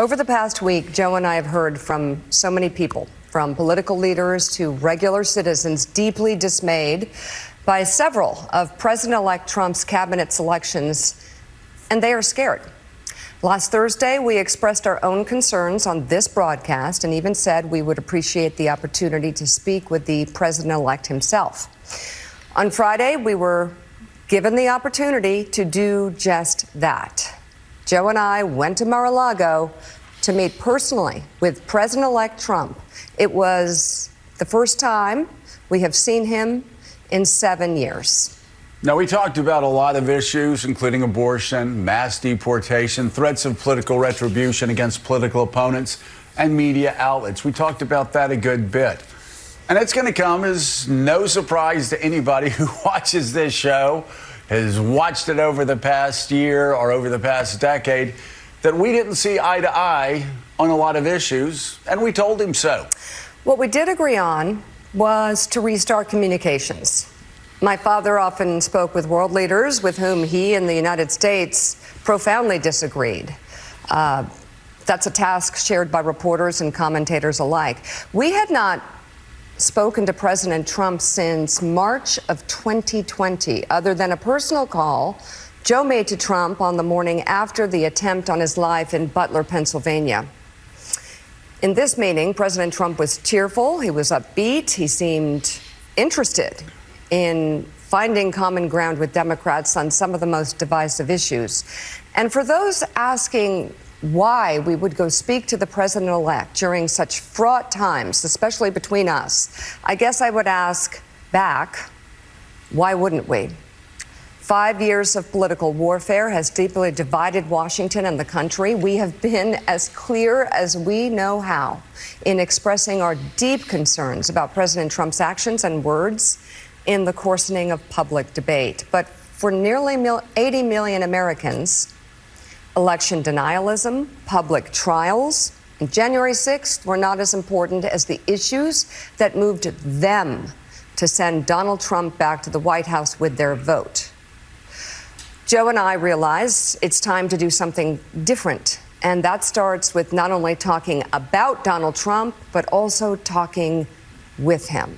Over the past week, Joe and I have heard from so many people, from political leaders to regular citizens, deeply dismayed by several of President-elect Trump's cabinet selections, and they are scared. Last Thursday, we expressed our own concerns on this broadcast and even said we would appreciate the opportunity to speak with the president-elect himself. On Friday, we were given the opportunity to do just that. Joe and I went to Mar-a-Lago to meet personally with President-elect Trump. It was the first time we have seen him in 7 years. Now, we talked about a lot of issues, including abortion, mass deportation, threats of political retribution against political opponents, and media outlets. We talked about that a good bit. And it's going to come as no surprise to anybody who watches this show, has watched it over the past year or over the past decade, that we didn't see eye to eye on a lot of issues, and we told him so. What we did agree on was to restart communications. My father often spoke with world leaders with whom he and the United States profoundly disagreed. That's a task shared by reporters and commentators alike. We had not spoken to President Trump since March of 2020, other than a personal call Joe made to Trump on the morning after the attempt on his life in Butler, Pennsylvania. In this meeting, President Trump was cheerful, he was upbeat, he seemed interested in finding common ground with Democrats on some of the most divisive issues. And for those asking why we would go speak to the president-elect during such fraught times, especially between us, I guess I would ask back, why wouldn't we? 5 years of political warfare has deeply divided Washington and the country. We have been as clear as we know how in expressing our deep concerns about President Trump's actions and words in the coarsening of public debate. But for nearly 80 million Americans, election denialism, public trials, and January 6th were not as important as the issues that moved them to send Donald Trump back to the White House with their vote. Joe and I realize it's time to do something different, and that starts with not only talking about Donald Trump, but also talking with him.